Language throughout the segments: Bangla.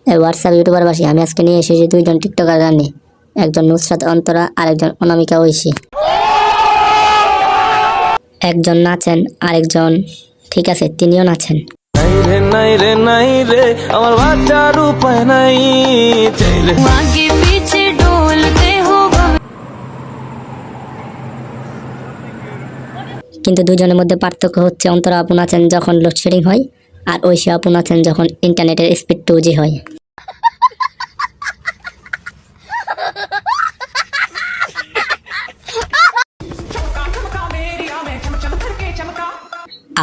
এই হোয়াটসঅ্যাপ ইউটিউবারবাসী, আমি আজকে নিয়ে এসেছি দুইজন টিকটকার গানে, একজন নুসরাত অন্তরা আর একজন অনামিকা ঐশী। একজন নাচেন, আরেকজন ঠিক আছে তিনিও নাচেন। কিন্তু দুজনের মধ্যে পার্থক্য হচ্ছে অন্তরা আপু নাচেন যখন লোডশেডিং হয়, আর ঐশী আপু নাচেন যখন ইন্টারনেটের স্পিড 2G হয়।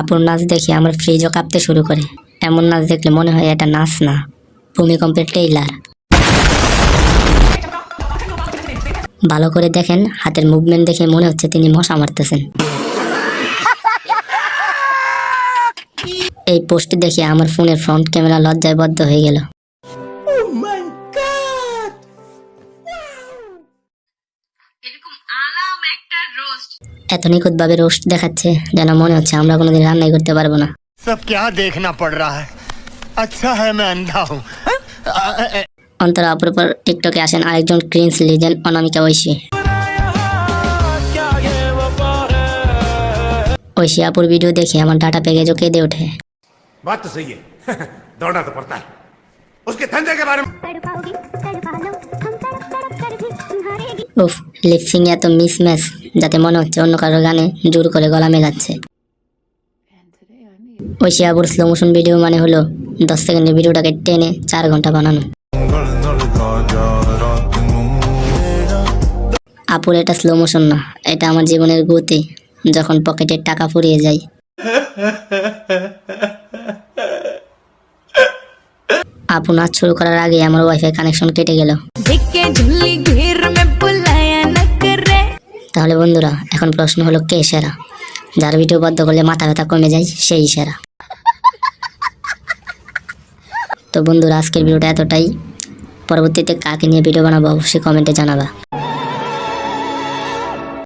আপুর নাচ দেখে আমার ফ্রিজও কাঁপতে শুরু করে। এমন নাচ দেখলে মনে হয় এটা নাচ না, ভূমিকম্পের টেইলার। ভালো করে দেখেন, হাতের মুভমেন্ট দেখে মনে হচ্ছে তিনি মশা মারতেছেন। এই পোস্ট দেখে আমার ফোনের ফ্রন্ট ক্যামেরা লজ্জায় বদ্ধ হয়ে গেল। এত নিখুঁত ভাবে রোস্ট দেখাচ্ছে যেন মনে হচ্ছে আমরা কোনোদিন রান্নাই করতে পারবো না। সব क्या देखना पड़ रहा है अच्छा है मैं अंधा हूं অন্তরা আপুর উপর টিকটকে আসেন আরেকজন ক্রিঞ্জ লিজেন্ড অনামিকা ঐশী। ঐশী আপুর ভিডিও দেখে আমার ডাটা প্যাকেজও কেঁদে ওঠে। बात तो सही है दौड़ना तो पड़ता है उसके धंधे के बारे में। উফ, লিপসিং এত মিসম্যাচ যাতে মনে হচ্ছে অন্য কারোর গানে জোর করে গলা মেলাচ্ছে। ঐশী আপুর স্লো মোশন ভিডিও মানে হলো 10 সেকেন্ডের ভিডিওটাকে টেনে 4 ঘন্টা বানানো। আপুর এটা স্লো মোশন না, এটা আমার জীবনের গতি, যখন পকেটের টাকা ফুরিয়ে যায়। আপু নাচ শুরু করার আগে আমার ওয়াইফাই কানেকশন কেটে গেল। তাহলে বন্ধুরা, এখন প্রশ্ন হলো কে সেরা? যার ভিডিও বন্ধ করলে মাথা ব্যথা কমে যায় সেই সেরা। তো বন্ধুরা, আজকের ভিডিওটা এতটাই। পরবর্তীতে কাকে নিয়ে ভিডিও বানাবো অবশ্যই কমেন্টে জানাবা।